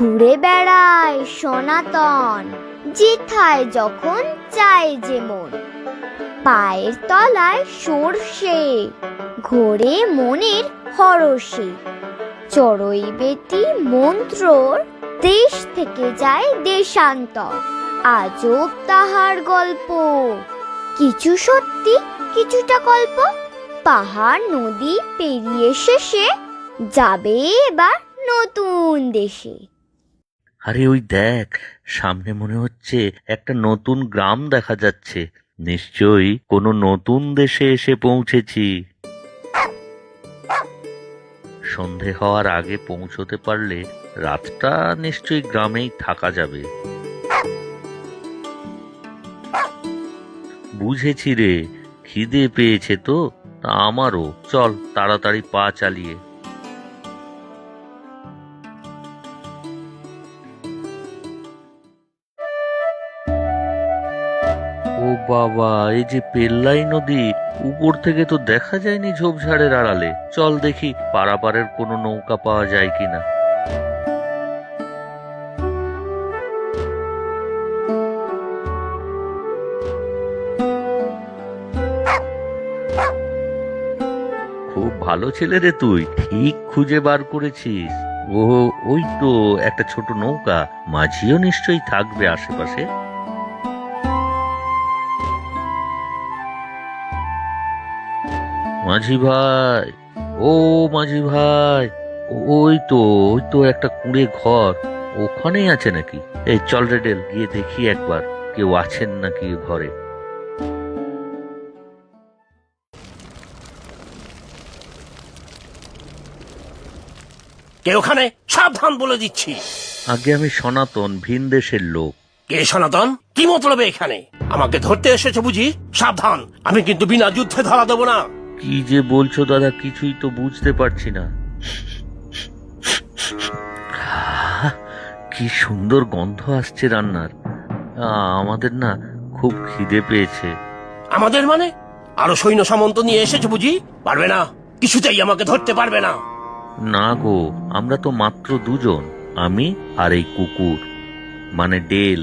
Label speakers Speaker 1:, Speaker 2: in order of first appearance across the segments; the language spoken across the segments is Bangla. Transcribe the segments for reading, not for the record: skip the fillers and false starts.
Speaker 1: ঘুরে বেড়ায় সনাতন, যেথায় যখন চায় যেমন। পায়ের তলায় সর্ষে, ঘোরে মনের হরষে। চড়ই বেটি মন্ত্রর, দেশ থেকে যায় দেশান্তর। আজব তাহার গল্প, কিছু সত্যি কিছুটা কল্প। পাহাড় নদী পেরিয়ে শেষে যাবে এবার নতুন দেশে।
Speaker 2: আরে ওই দেখ, সামনে মনে হচ্ছে একটা নতুন গ্রাম দেখা যাচ্ছে। নিশ্চয়ই কোনো নতুন দেশে এসে পৌঁছেছি। সন্ধে হওয়ার আগে পৌঁছতে পারলে রাতটা নিশ্চয়ই গ্রামেই থাকা যাবে। বুঝেছি রে, খিদে পেয়েছে তো, তা আমারও। চল তাড়াতাড়ি পা চালিয়ে। ও বাবা, এই যে পেল্লাই নদী, উপর থেকে তো দেখা যায়নি ঝোপঝাড়ের আড়ালে। চল দেখি পারাপারের কোনো নৌকা পাওয়া যায় কিনা। খুব ভালো ছেলে রে তুই, ঠিক খুঁজে বার করেছিস। ও, ওই তো একটা ছোট নৌকা, মাঝিও নিশ্চয়ই থাকবে আশেপাশে। মাঝি ভাই, ও মাঝি ভাই, ওই তো একটা কুঁড়ে ঘর, ওখানেই আছে নাকি? এই চল রে ডেল, গিয়ে দেখি একবার কেউ আছেন নাকি ঘরে।
Speaker 3: কে ওখানে? সাবধান বলে দিচ্ছি।
Speaker 2: আগে আমি সনাতন, ভিন দেশের লোক।
Speaker 3: কে সনাতন? কি মতলবে এখানে? আমাকে ধরতে এসেছো বুঝি? সাবধান, আমি কিন্তু বিনা যুদ্ধে ধরা দেবো না।
Speaker 2: কি যে বলছো দাদা, কিছুই তো বুঝতে পারছি না। কি সুন্দর গন্ধ আসছে রান্নার। আমাদের না খুব খিদে পেয়েছে।
Speaker 3: আমাদের মানে? আরো সৈন্য সামন্ত নিয়ে এসেছো বুঝি? পারবে না, কিছুতেই আমাকে ধরতে পারবে না।
Speaker 2: না গো, আমরা তো মাত্র দুজন, আমি আর এই কুকুর, মানে ডেল।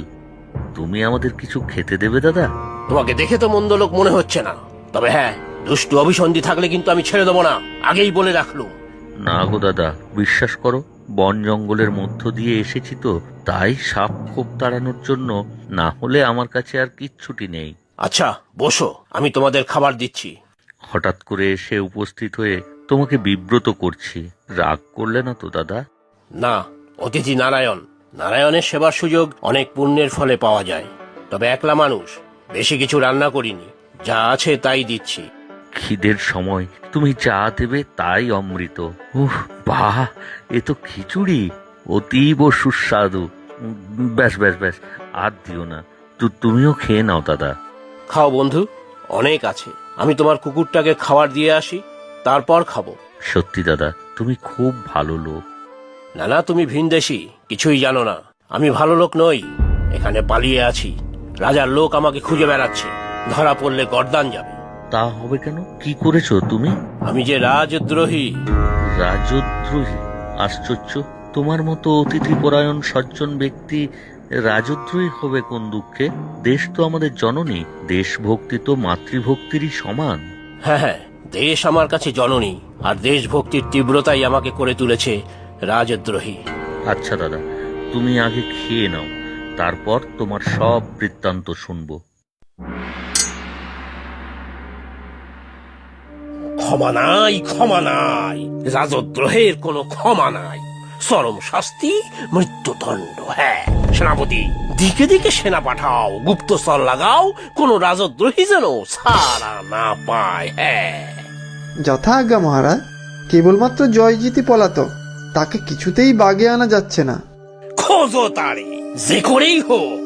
Speaker 2: তুমি আমাদের কিছু খেতে দেবে দাদা?
Speaker 3: তোমাকে দেখে তো মন্দ লোক মনে হচ্ছে না, তবে হ্যাঁ, দুষ্টু অভিসন্ধি থাকলে কিন্তু আমি ছেড়ে দেবো না, আগেই বলে রাখলুম।
Speaker 2: না গো দাদা, বিশ্বাস করো, বন জঙ্গলের মধ্য দিয়ে এসেছি তো, তাই সাপ খোপ তাড়ানোর জন্য, না হলে আমার কাছে আর কিচ্ছুটি নেই।
Speaker 3: আচ্ছা বসো, আমি তোমাদের খাবার দিচ্ছি।
Speaker 2: হঠাৎ করে এসে উপস্থিত হয়ে তোমাকে বিব্রত করছি, রাগ করলে না তো দাদা?
Speaker 3: না, অতিথি নারায়ণ, নারায়ণের সেবার সুযোগ অনেক পুণ্যের ফলে পাওয়া যায়। তবে একলা মানুষ, বেশি কিছু রান্না করিনি, যা আছে তাই দিচ্ছি।
Speaker 2: খিদের সময় তুমি যা দেবে তাই অমৃত। উহ, বাহ, এ তো খিচুড়ি, অতীব সুস্বাদু। ব্যাস ব্যাস ব্যাস, আর দিও না, তুমিও খেয়ে নাও দাদা।
Speaker 3: খাও বন্ধু, অনেক আছে। আমি তোমার কুকুরটাকে খাবার দিয়ে আসি, তারপর খাবো।
Speaker 2: সত্যি দাদা, তুমি খুব ভালো লোক।
Speaker 3: না না, তুমি ভিনদেশী, কিছুই জানো না। আমি ভালো লোক নই, এখানে পালিয়ে আছি। রাজার লোক আমাকে খুঁজে বেড়াচ্ছে, ধরা পড়লে গর্দান যাবে।
Speaker 2: তা হবে কেন? কি করেছো তুমি?
Speaker 3: আমি যে রাজদ্রোহী।
Speaker 2: রাজদ্রোহী? আশ্চর্য, তোমার মতো অতিথিপরায়ণ সজ্জন ব্যক্তি রাজদ্রোহী হবে কোন দুঃখে? দেশ তো আমাদের জননী, দেশভক্তি তো মাতৃভক্তিরই সমান।
Speaker 3: হ্যাঁ হ্যাঁ, দেশ আমার কাছে জননী, আর দেশভক্তির তীব্রতাই আমাকে করে তুলেছে রাজদ্রোহী।
Speaker 2: আচ্ছা দাদা, তুমি আগে খেয়ে নাও, তারপর তোমার সব বৃত্তান্ত শুনবো।
Speaker 3: ক্ষমা নাই, ক্ষমা নাই, রাজদ্রোহের কোনো ক্ষমা নাই। চরম শাস্তি, মৃত্যুদণ্ড। হ্যাঁ সেনাপতি, দিকে দিকে সেনা পাঠাও, গুপ্তচর লাগাও, কোন রাজদ্রোহী যেন ছাড়া না পায়। হ্যাঁ,
Speaker 4: যথা আজ্ঞা মহারাজ। কেবলমাত্র জয়জিতি পলাতক, তাকে কিছুতেই বাগে আনা যাচ্ছে না।
Speaker 3: খোঁজো তারে, যে করেই হোক,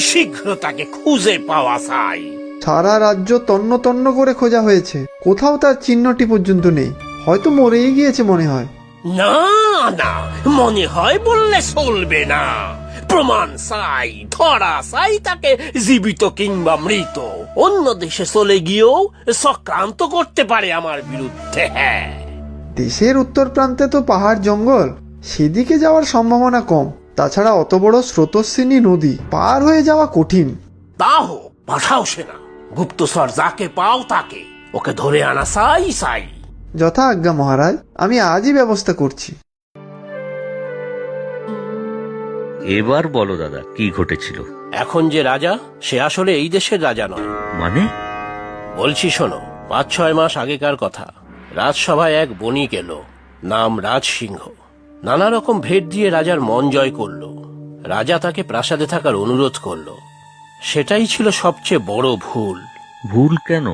Speaker 3: শীঘ্র তাকে খুঁজে পাওয়া চাই।
Speaker 4: সারা রাজ্য তন্ন তন্ন করে খোঁজা হয়েছে, কোথাও তার চিহ্নটি পর্যন্ত নেই। হয়তো মরেই গিয়েছে মনে হয়।
Speaker 3: না না, মনে হয় বললে চলবে না। প্রমাণ চাই, ধরা চাই তাকে, জীবিত কিংবা মৃত। অন্য দেশে চলে গিয়েও চক্রান্ত করতে পারে আমার বিরুদ্ধে। হ্যাঁ,
Speaker 4: দেশের উত্তর প্রান্তে তো পাহাড় জঙ্গল, সেদিকে যাওয়ার সম্ভাবনা কম। তাছাড়া অত বড় স্রোতস্বিনী নদী পার হয়ে যাওয়া কঠিন।
Speaker 3: তা হোক, পাঠাও সেনা। গুপ্তচর যাকে পাও তাকে, ওকে ধরে আনা সাই সাই।
Speaker 4: যথা আজ্ঞা মহারাজ, আমি আজই ব্যবস্থা করছি।
Speaker 2: এবার বলো দাদা, কি ঘটেছিল?
Speaker 3: এখন যে রাজা, সে আসলে এই দেশের রাজা নয়।
Speaker 2: মানে?
Speaker 3: বলছি শোনো, 5-6 মাস আগেকার কথা। রাজসভায় এক বণিক এলো, নাম রাজসিংহ। নানা রকম ভেট দিয়ে রাজার মন জয় করলো। রাজা তাকে প্রাসাদে থাকার অনুরোধ করলো। সেটাই ছিল সবচেয়ে বড় ভুল।
Speaker 2: ভুল কেন?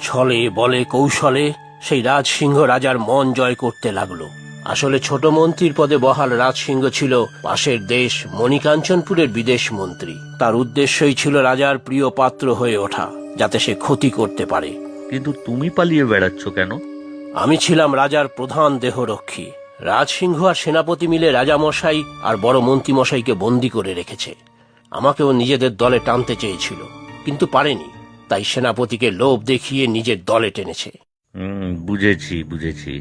Speaker 3: ছলে বলে কৌশলে সেই রাজসিংহ রাজার মন জয় করতে লাগলো। আসলে ছোট মন্ত্রীর পদে বহাল রাজসিংহ ছিল পাশের দেশ মণিকাঞ্চনপুরের বিদেশ মন্ত্রী। তার উদ্দেশ্যই ছিল রাজার প্রিয় পাত্র হয়ে ওঠা, যাতে সে ক্ষতি করতে পারে।
Speaker 2: কিন্তু তুমি পালিয়ে বেড়াচ্ছ কেন?
Speaker 3: আমি ছিলাম রাজার প্রধান দেহরক্ষী। রাজসিংহ আর সেনাপতি মিলে রাজামশাই আর বড় মন্ত্রীমশাইকে বন্দী করে রেখেছে। আমাকেও নিজেদের দলে টানতে চেয়েছিল, কিন্তু পারেনি। তাই সেনাপতিকে লোভ দেখিয়ে নিজের দলে টেনেছে।
Speaker 2: বুঝেছি বুঝেছি।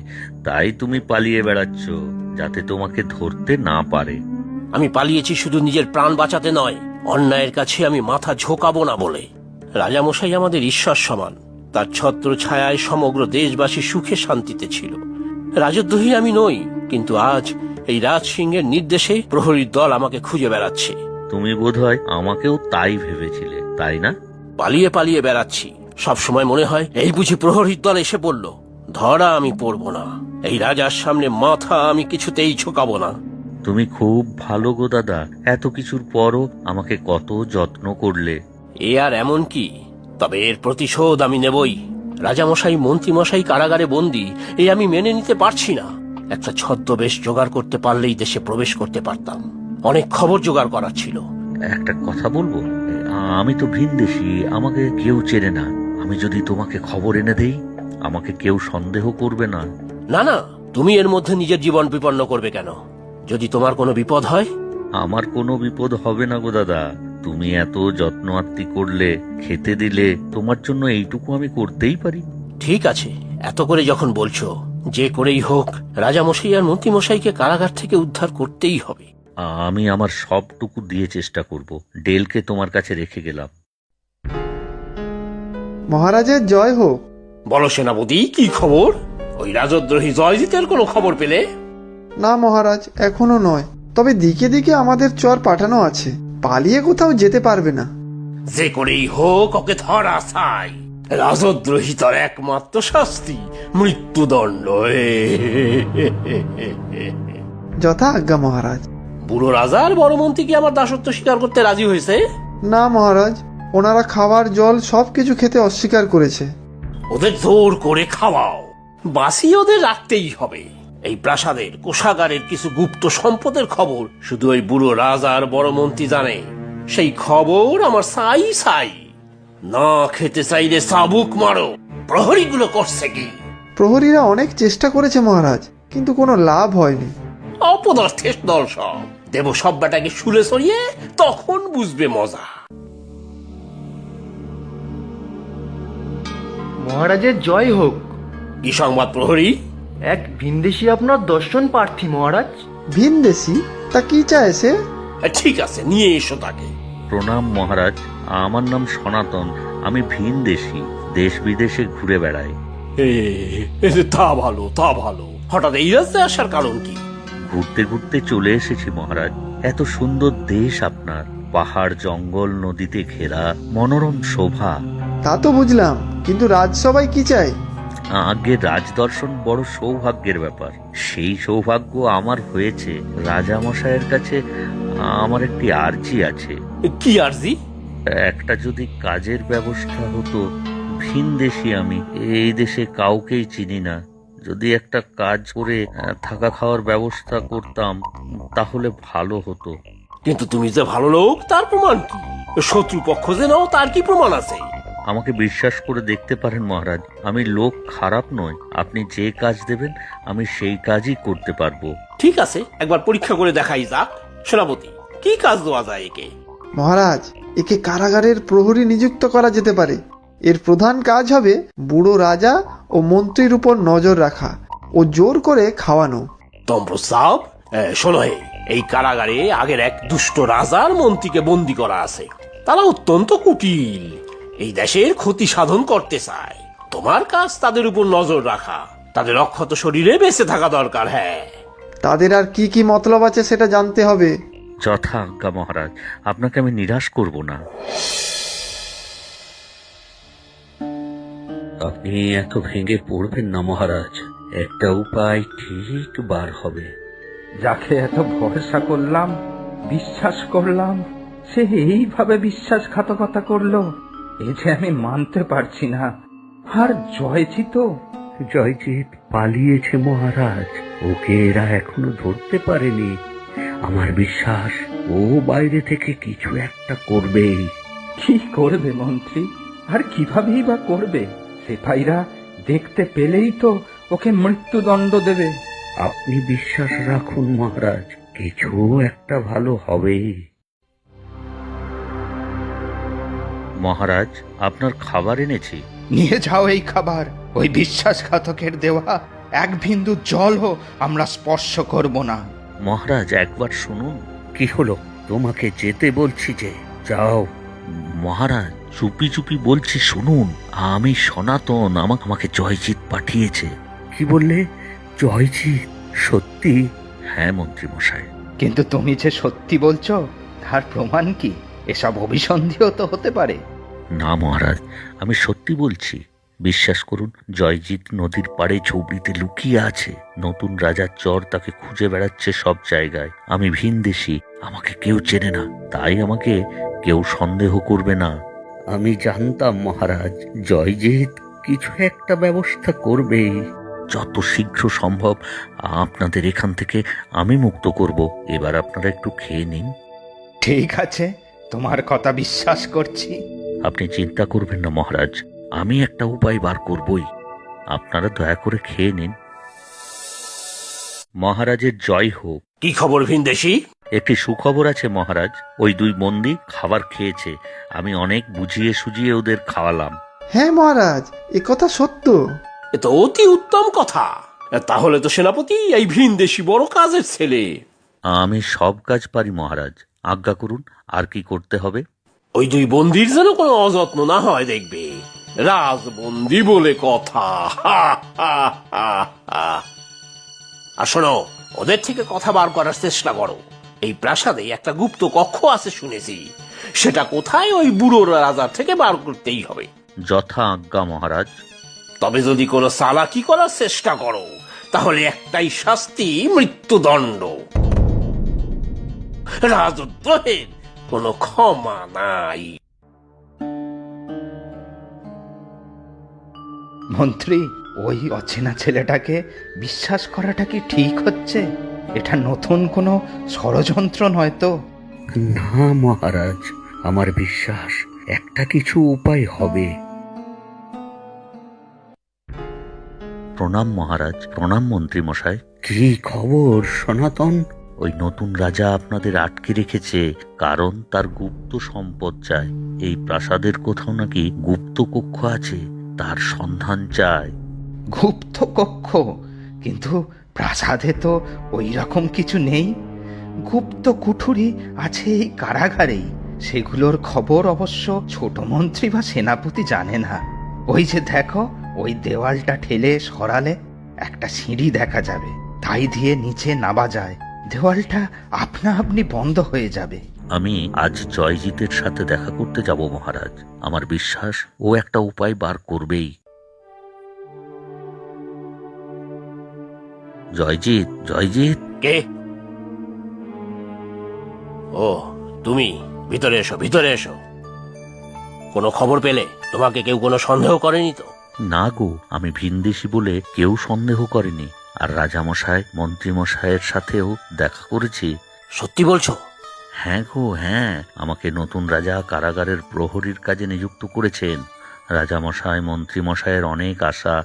Speaker 2: তাই তুমি পালিয়ে বেড়াচ্ছ, যাতে তোমাকে ধরতে না পারে।
Speaker 3: আমি পালিয়েছি শুধু নিজের প্রাণ বাঁচাতে নয়, অন্যায়ের কাছে আমি মাথা ঝোঁকাবো না বলে। রাজামশাই আমাদের ঈশ্বর সমান। তার ছত্র ছায়ায় সমগ্র দেশবাসী সুখে শান্তিতে ছিল। রাজদ্রোহী আমি নই, কিন্তু আজ এই রাজসিংহের নির্দেশে প্রহরীর দল আমাকে খুঁজে বেড়াচ্ছে।
Speaker 2: তুমি বোধহয় আমাকেও তাই ভেবেছিলে, তাই না?
Speaker 3: পালিয়ে পালিয়ে বেড়াচ্ছি। সব সময় মনে হয় এই বুঝি প্রহরীর দল এসে পড়ল। ধরা আমি পড়ব না। এই রাজার সামনে মাথা আমি কিছুতেই ঝুঁকাবো না।
Speaker 2: তুমি খুব ভালো গো দাদা। এত কিছুর পরও আমাকে কত যত্ন করলে।
Speaker 3: এ আর এমন কি, তবে এর প্রতিশোধ আমি নেবই। রাজামশাই মন্ত্রীমশাই কারাগারে বন্দী, এ আমি মেনে নিতে পারছি না। একটা ছদ্মবেশ জোগাড় করতে পারলেই দেশে প্রবেশ করতে পারতাম। অনেক খবর জোগাড় করার ছিল।
Speaker 2: একটা কথা বলবো? আমি তো ভিনদেশী, আমাকে কেউ চেনে না। আমি যদি তোমাকে খবর এনে দেই, আমাকে কেউ সন্দেহ করবে না?
Speaker 3: না না, তুমি এর মধ্যে নিজের জীবন বিপন্ন করবে কেন? যদি তোমার কোনো বিপদ হয়?
Speaker 2: আমার কোনো বিপদ হবে না গো দাদা। তুমি এত যত্ন আত্তি করলে, খেতে দিলে, তোমার জন্য এইটুকু আমি করতেই পারি।
Speaker 3: ঠিক আছে, এত করে যখন বলছো, যে করেই হোক রাজামশাই আর মন্ত্রীমশাইকে কারাগার থেকে উদ্ধার করতেই হবে।
Speaker 2: আমি আমার সবটুকু দিয়ে চেষ্টা করব। ডেলকে তোমার কাছে রেখে গেলাম।
Speaker 4: মহারাজের জয় হোক।
Speaker 3: বলো সেনাপতি, কি খবর? ওই রাজদ্রোহী জয়জিতের কোনো খবর পেলে?
Speaker 4: না মহারাজ, এখনো নয়। তবে দিকে দিকে আমাদের চর পাঠানো আছে, পালিয়ে কোথাও যেতে পারবে না।
Speaker 3: যে করেই হোক ওকে ধরা চাই। রাজদ্রোহী তার একমাত্র শাস্তি মৃত্যুদণ্ড।
Speaker 4: যথা আজ্ঞা মহারাজ।
Speaker 3: বুড়ো রাজার বড় মন্ত্রী কি আমার দাসত্ব স্বীকার করতে রাজি হয়েছে?
Speaker 4: না মহারাজ, ওনারা খাবার জল সবকিছু খেতে অস্বীকার করেছে।
Speaker 3: ওদের জোর করে খাওয়াও, বাসি ওদের রাখতেই হবে। এই প্রাসাদের কোষাগারের কিছু গুপ্ত সম্পদের খবর শুধু ওই বুড়ো রাজার বড় মন্ত্রী জানে। সেই খবর আমার সাই সাই। না খেতে চাইলে চাবুক মারো। প্রহরীগুলো করছে কি?
Speaker 4: প্রহরীরা অনেক চেষ্টা করেছে মহারাজ, কিন্তু কোনো লাভ হয়নি।
Speaker 3: অপদার্থের দল সব। দেব সব বেটাকে শুলে সরিয়ে, তখন বুঝবে মজা।
Speaker 5: মহারাজের জয় হোক।
Speaker 3: কি সংবাদ প্রহরী?
Speaker 5: এক ভিনদেশী আপনার দর্শন প্রার্থী মহারাজ।
Speaker 4: ভিনদেশী? তা কি চায় সে?
Speaker 3: ঠিক আছে, নিয়ে এসো তাকে।
Speaker 2: প্রণাম মহারাজ, আমার নাম সনাতন। আমি ভিনদেশী, দেশ বিদেশে ঘুরে বেড়াই।
Speaker 3: তা ভালো, তা ভালো। হঠাৎ এই রাস্তায় আসার কারণ কি?
Speaker 2: ঘুরতে ঘুরতে চলে এসেছি মহারাজ। এত সুন্দর দেশ আপনার, পাহাড় জঙ্গল নদীতে ঘেরা, মনোরম শোভা।
Speaker 4: তা তো বুঝলাম, কিন্তু রাজসভায় কি চাই?
Speaker 2: আগে রাজদর্শন বড় সৌভাগ্যের ব্যাপার। সেই সৌভাগ্য আমার হয়েছে। রাজামশাইয়ের কাছে আমার একটি আর্জি আছে।
Speaker 3: কি আর্জি?
Speaker 2: একটা যদি কাজের ব্যবস্থা হতো। ভিনদেশী আমি, এই দেশে কাউকেই চিনি না। যদি একটা কাজ করে থাকা খাওয়ার ব্যবস্থা করতাম, তাহলে ভালো হতো।
Speaker 3: কিন্তু তুমি যে ভালো লোক, তার প্রমাণ কি? শত্রু পক্ষ যে নাও, তার কি প্রমাণ আছে?
Speaker 2: আমাকে বিশ্বাস করে দেখতে পারেন মহারাজ, আমি লোক খারাপ নই। আপনি যে কাজ দেবেন আমি সেই কাজই করতে পারবো।
Speaker 3: ঠিক আছে, একবার পরীক্ষা করে দেখাই যাক। সেনাপতি, কি কাজ দেওয়া যায় একে?
Speaker 4: মহারাজ, একে কারাগারের প্রহরী নিযুক্ত করা যেতে পারে। এর প্রধান কাজ হবে বুড়ো রাজা ও মন্ত্রীর উপর নজর রাখা ও জোর করে খাওয়ানো।
Speaker 3: তোম প্রস্তাব। শোনো হে, এই কারাগারে আগের এক দুষ্ট রাজার মন্ত্রীকে বন্দি করা আছে। তারা অত্যন্ত কুটিল, এই দেশের ক্ষতি সাধন করতে চায়। তোমার কাজ তাদের উপর নজর রাখা, তাদের অক্ষত শরীরে বেঁচে থাকা দরকার। হ্যাঁ,
Speaker 4: তাদের আর কি কি মতলব আছে সেটা জানতে হবে।
Speaker 2: যথা আজ্ঞা মহারাজ, আপনাকে আমি নিরাশ করব না।
Speaker 6: আপনি এত ভেঙে পড়বেন না মহারাজ, একটা উপায় ঠিক বার হবে।
Speaker 7: যাকে এত ভরসা করলাম, বিশ্বাস করলাম, সে এইভাবে বিশ্বাসঘাতকতা করলো, এ যে আমি মানতে পারছি না। আর জয়জিৎ,
Speaker 6: জয়জিৎ পালিয়েছে মহারাজ, ওকে এরা এখনো ধরতে পারেনি। আমার বিশ্বাস ও বাইরে থেকে কিছু একটা করবেই।
Speaker 7: কি করবে মন্ত্রী? আর কিভাবেই বা করবে? সিপাহীরা দেখতে পেলেই তো ওকে মৃত্যুদণ্ড দেবে।
Speaker 6: আপনি বিশ্বাস রাখুন মহারাজ, কিছু একটা ভালো হবেই।
Speaker 2: মহারাজ, আপনার খাবার এনেছি।
Speaker 8: নিয়ে যাও এই খাবার। ওই বিশ্বাসঘাতকের দেওয়া এক বিন্দু জলও আমরা স্পর্শ করব না।
Speaker 2: মহারাজ, একবার শুনুন।
Speaker 6: কি হলো? তোমাকে যেতে বলছি যে, যাও।
Speaker 2: মহারাজ, চুপি চুপি বলছি, শুনুন। আমি সনাতন, আমাকে জয়জিৎ পাঠিয়েছে।
Speaker 6: কি বললে? জয়জিৎ? সত্যি?
Speaker 2: হ্যাঁ মন্ত্রী মশাই।
Speaker 8: কিন্তু তুমি যে সত্যি বলছো, তার প্রমাণ কি? এসব অভিসন্ধিও তো হতে পারে।
Speaker 2: না মহারাজ, আমি সত্যি বলছি। বিশ্বাস করুন, জয়জিৎ নদীর পাড়ে ঝুবড়িতে লুকিয়ে আছে। নতুন রাজার চর তাকে খুঁজে বেড়াচ্ছে সব জায়গায়। আমি ভিনদেশী, আমাকে কেউ চেনে না, তাই আমাকে কেউ সন্দেহ করবে না।
Speaker 6: আমি জানতাম মহারাজ, জয়জিৎ কিছু একটা ব্যবস্থা করবেই।
Speaker 2: যত শীঘ্র সম্ভব আপনাদের এখান থেকে আমি মুক্ত করব। এবার আপনারা একটু খেয়ে নিন।
Speaker 8: ঠিক আছে, তোমার কথা বিশ্বাস করছি।
Speaker 2: আপনি চিন্তা করবেন না মহারাজ, আমি একটা উপায় বার করবই। আপনারা দয়া করে খেয়ে নিন। মহারাজের জয় হোক।
Speaker 3: কি খবর ভিনদেশী?
Speaker 2: একটি সুখবর আছে মহারাজ। ওই দুই বন্দী খাবার খেয়েছে। আমি অনেক বুঝিয়ে সুঝিয়ে ওদের খাওয়ালাম।
Speaker 4: হ্যাঁ মহারাজ, এ কথা সত্য।
Speaker 3: এ তো অতি উত্তম কথা। তাহলে তো সেনাপতি এই ভিনদেশী বড় কাজের ছেলে।
Speaker 2: আমি সব কাজ পারি মহারাজ, আজ্ঞা করুন। আর কি করতে হবে?
Speaker 3: ওই দুই বন্দির যেন কোনো অযত্ন না হয় দেখবে। রাজবন্দি বলে কথা। হা, হা, হা, হা। আর শোনো, ওদের থেকে কথা বার করার চেষ্টা করো। এই প্রাসাদে একটা গুপ্ত কক্ষ আছে শুনেছি, সেটা কোথায় ওই বুড়ো রাজার থেকে বার করতেই হবে।
Speaker 2: যথা আজ্ঞা মহারাজ।
Speaker 3: তবে যদি কোনো চালাকি করার চেষ্টা করো, তাহলে একটাই শাস্তি, মৃত্যুদণ্ড। রাজদ্রোহের কোনো ক্ষমা নাই।
Speaker 8: মন্ত্রী, ওই অচেনা ছেলেটাকে বিশ্বাস করাটা কি ঠিক হচ্ছে? এটা নতুন কোনো ষড়যন্ত্র নয় তো?
Speaker 6: না মহারাজ, আমার বিশ্বাস একটা কিছু উপায় হবে।
Speaker 2: প্রণাম মহারাজ। প্রণাম মন্ত্রী মশাই।
Speaker 6: কি খবর সনাতন?
Speaker 2: ওই নতুন রাজা আপনাদের আটকে রেখেছে, কারণ তার গুপ্ত সম্পদ চায়। এই প্রাসাদের কোথাও নাকি গুপ্ত কক্ষ আছে, তার সন্ধান চায়।
Speaker 8: গুপ্ত কক্ষ? কিন্তু প্রাসাদে তো ওই রকম কিছু নেই। গুপ্ত কুঠুরি আছে এই কারাগারেই। সেগুলোর খবর অবশ্য ছোট মন্ত্রী বা সেনাপতি জানে না। ওই যে দেখো, ওই দেওয়ালটা ঠেলে সরালে একটা সিঁড়ি দেখা যাবে, তাই দিয়ে নিচে নামা যায়। দেওয়ালটা আপনা আপনি বন্ধ হয়ে যাবে।
Speaker 2: আমি আজ জয়জিতের সাথে দেখা করতে যাব মহারাজ। আমার বিশ্বাস ও একটা উপায় বার করবেই। জয়জিৎ, জয়জিৎ।
Speaker 3: কে? ও তুমি? ভিতরে এসো, ভিতরে এসো। কোনো খবর পেলে? তোমাকে কেউ কোনো সন্দেহ করেনি তো?
Speaker 2: না গো, আমি ভিনদেশী বলে কেউ সন্দেহ করেনি। আর রাজামশাই মন্ত্রীমশাইয়ের সাথেও দেখা করেছি।
Speaker 3: সত্যি বলছো?
Speaker 2: হ্যাঁ গো হ্যাঁ, আমাকে নতুন রাজা কারাগারের প্রহরীর কাজে নিযুক্ত করেছেন। রাজামশাই মন্ত্রীমশাইয়ের অনেক আশা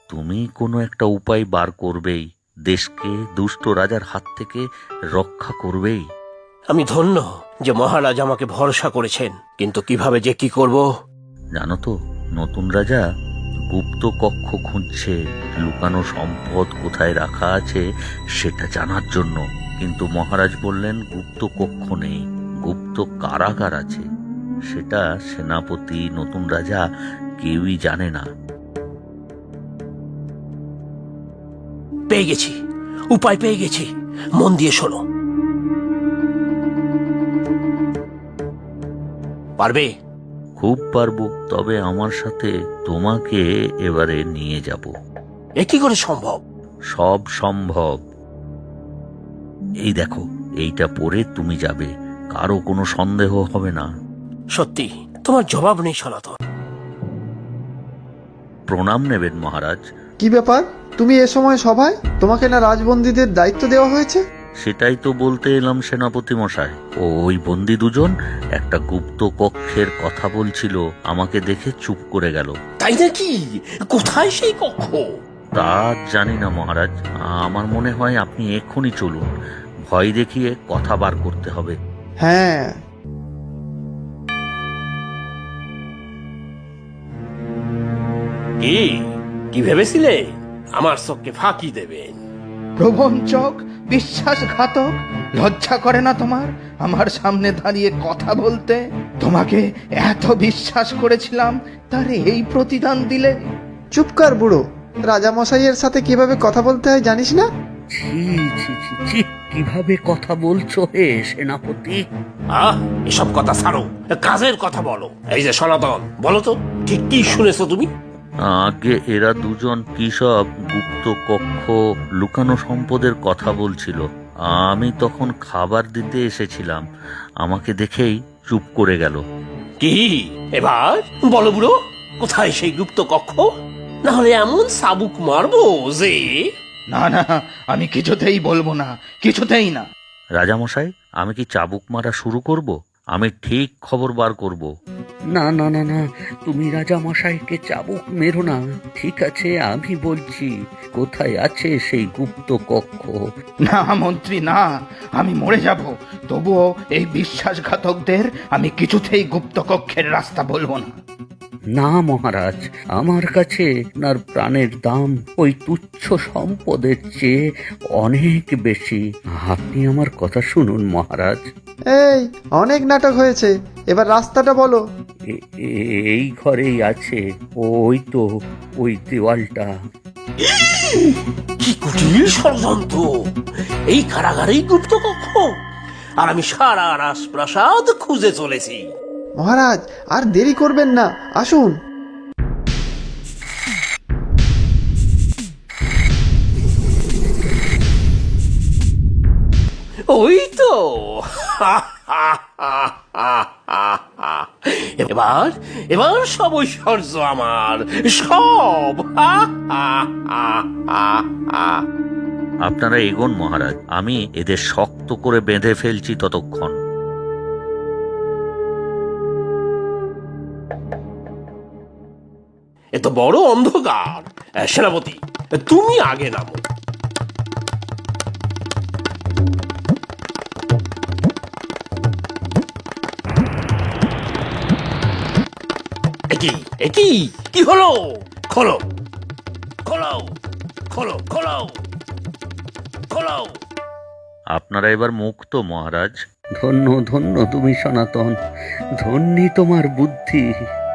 Speaker 2: তুমি কোনো একটা উপায় বার করবেই, দেশকে দুষ্ট রাজার হাত থেকে রক্ষা করবেই।
Speaker 3: আমি ধন্য যে মহারাজ আমাকে ভরসা করেছেন, কিন্তু কিভাবে যে কি করব।
Speaker 2: জানো তো, নতুন রাজা গুপ্ত কক্ষ খুঁজছে, লুকানো সম্পদ কোথায় রাখা আছে সেটা জানার জন্য। কিন্তু মহারাজ বললেন গুপ্ত কক্ষ নেই, গুপ্ত কারাগার আছে। সেটা সেনাপতি, নতুন রাজা কেউই জানে না।
Speaker 3: পেয়ে গেছি, উপায় পেয়ে গেছি, মন দিয়ে শোনো। পারবে?
Speaker 2: খুব পারবো, তবে আমার সাথে তোমাকে এবারে নিয়ে যাব।
Speaker 3: এ কি করে সম্ভব?
Speaker 2: সব সম্ভব। এই দেখো, এইটা পরে তুমি যাবে, কারো কোনো সন্দেহ হবে না।
Speaker 3: সত্যি তোমার জবাব নেই সনাতন।
Speaker 2: প্রণাম নেবেন মহারাজ।
Speaker 4: কি ব্যাপার, তুমি এ সময় সভায়? তোমাকে না রাজবন্দীদের দায়িত্ব দেওয়া হয়েছে?
Speaker 2: সেটাই তো বলতে এলাম সেনাপতি মশাই। ওই বন্দী দুজন একটা গুপ্ত কক্ষের কথা বলছিল, আমাকে দেখে চুপ করে গেল।
Speaker 3: তাই নাকি? কোথায় সেই কক্ষ?
Speaker 2: তা জানি না মহারাজ, আমার মনে হয় আপনি এক্ষুনি চলুন, ভয় দেখিয়ে কথা বার করতে হবে।
Speaker 4: হ্যাঁ,
Speaker 3: কি ভেবেছিলে আমার চোখকে ফাঁকি দেবেন?
Speaker 8: প্রবঞ্চক, বিশ্বাসঘাতক, লজ্জা করে না তোমার আমার সামনে দাঁড়িয়ে কথা বলতে? তোমাকে এত বিশ্বাস করেছিলাম, তার এই প্রতিদান দিলে?
Speaker 4: চুপ কর বুড়ো। রাজামশাইয়ের সাথে কিভাবে কথা বলতে হয় জানিস না?
Speaker 6: ছি ছি ছি ছি, কিভাবে কথা বলছো হে সেনাপতি?
Speaker 3: এসব কথা ছাড়ো, কাজের কথা বলো। এই যে সনাতন, বলো তো ঠিক কি শুনেছো তুমি?
Speaker 2: আগে এরা দুজন কি সব গুপ্ত কক্ষ, লুকানো সম্পদের কথা বলছিল। আমি তখন খাবার দিতে এসেছিলাম, আমাকে দেখেই চুপ করে গেল।
Speaker 3: কি এবার বলো বুড়ো, কোথায় সেই গুপ্ত কক্ষ? না হলে এমন সাবুক মারবো যে...
Speaker 8: না না, আমি কিছুতেই বলবো না, কিছুতেই না।
Speaker 2: রাজামশাই, আমি কি চাবুক মারা শুরু করব? আমি ঠিক খবর বার করব।
Speaker 6: না না না না, তুমি রাজা মশাইকে চাবুক মেরো না। ঠিক আছে, আমি বলছি, কোথায় আছে সেই গুপ্ত কক্ষ?
Speaker 8: না মন্ত্রী, না, আমি মরে যাব, তবুও এই বিশ্বাসঘাতকদের আমি কিছুতেই গুপ্ত কক্ষের রাস্তা বলবো না।
Speaker 6: না মহারাজ, আমার কাছে আপনার প্রাণের দাম ওই তুচ্ছ সম্পদের চেয়ে অনেক বেশি। আপনি আমার কথা শুনুন মহারাজ।
Speaker 4: এই, অনেক নাটক হয়েছে, এবার রাস্তাটা বলো।
Speaker 6: এই ঘরেই আছে, ওই তো ওই দেওয়ালটা।
Speaker 3: কি কুটির ষড়যন্ত্র! এই কারাগারেই গুপ্ত কক্ষ, আর আমি সারা রাজপ্রাসাদ খুঁজে চলেছি।
Speaker 4: মহারাজ, আর দেরি করবেন না, আসুন।
Speaker 3: ওই তো এবার এবার সব ঐশ্বর্য আমার, সব।
Speaker 2: আপনারা এগোন মহারাজ, আমি এদের শক্ত করে বেঁধে ফেলছি ততক্ষণ।
Speaker 3: এত বড় অন্ধকার। সেনাপতি, তুমি আগে নামো। একই কি হলো? খোলো খোলো খোলো খোলো খোলো।
Speaker 2: আপনারা এবার মুক্ত মহারাজ।
Speaker 6: ধন্য ধন্য তুমি সনাতন, ধন্যি তোমার বুদ্ধি।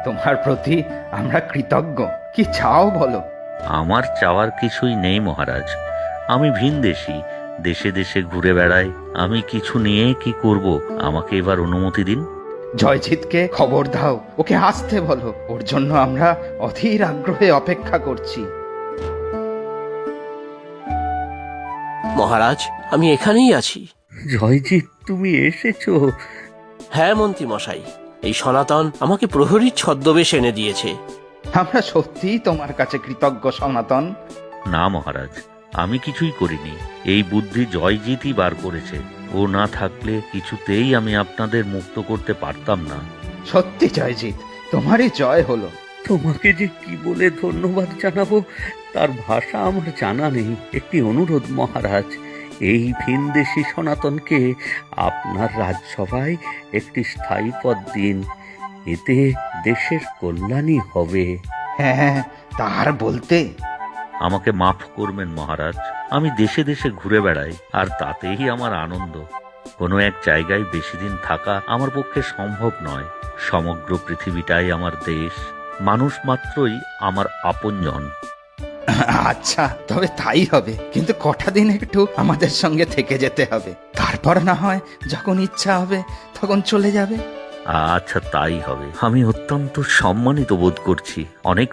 Speaker 8: তোমার প্রতি আমরা কৃতজ্ঞ। কি চাও বলো?
Speaker 2: আমার চাওয়ার কিছুই নেই মহারাজ, আমি ভিনদেশী, দেশে দেশে ঘুরে বেড়াই, আমি কিছু নিয়ে কি করব? আমাকে এবার অনুমতি দিন।
Speaker 8: জয়জিৎকে খবর দাও, ওকে আসতে বলো, ওর জন্য আমরা অধীর আগ্রহে অপেক্ষা করছি।
Speaker 3: মহারাজ, আমি এখানেই আছি।
Speaker 6: জয়জিৎ, তুমি এসেছো?
Speaker 3: হ্যাঁ মন্ত্রী মশাই, এই সনাতন আমাকে প্রহরীর ছদ্মবেশ এনে দিয়েছে।
Speaker 8: আমরা সত্যিই তোমার কাছে কৃতজ্ঞ সনাতন।
Speaker 2: না মহারাজ, আমি কিছুই করিনি, এই বুদ্ধি জয়জিৎই বার করেছে। ও না থাকলে কিছুতেই আমি আপনাদের মুক্ত করতে পারতাম না।
Speaker 8: সত্যি জয়জিৎ, তোমারই জয় হলো।
Speaker 6: তোমাকে যে কি বলে ধন্যবাদ জানাবো তার ভাষা আমার জানা নেই। একটি অনুরোধ মহারাজ, এই ভিনদেশী সনাতনকে আপনার রাজসভায় একটি স্থায়ী পদ দিন, এতে দেশের কল্যাণই হবে।
Speaker 8: হ্যাঁ, তার বলতে?
Speaker 2: আমাকে মাফ করবেন মহারাজ। আমি দেশে দেশে ঘুরে বেড়াই, আর তাতেই আমার আনন্দ। কোনো এক জায়গায় বেশি দিন থাকা আমার পক্ষে সম্ভব নয়। সমগ্র পৃথিবীটাই আমার দেশ, মানুষ মাত্রই আমার আপনজন।
Speaker 8: আচ্ছা, তবে তাই হবে, কিন্তু কটা দিন একটু আমাদের সঙ্গে থেকে যেতে হবে। তারপর না হয় যখন ইচ্ছা হবে তখন চলে যাবে।
Speaker 2: আচ্ছা, তাই হবে। আমি অত্যন্ত সম্মানিত বোধ করছি। অনেক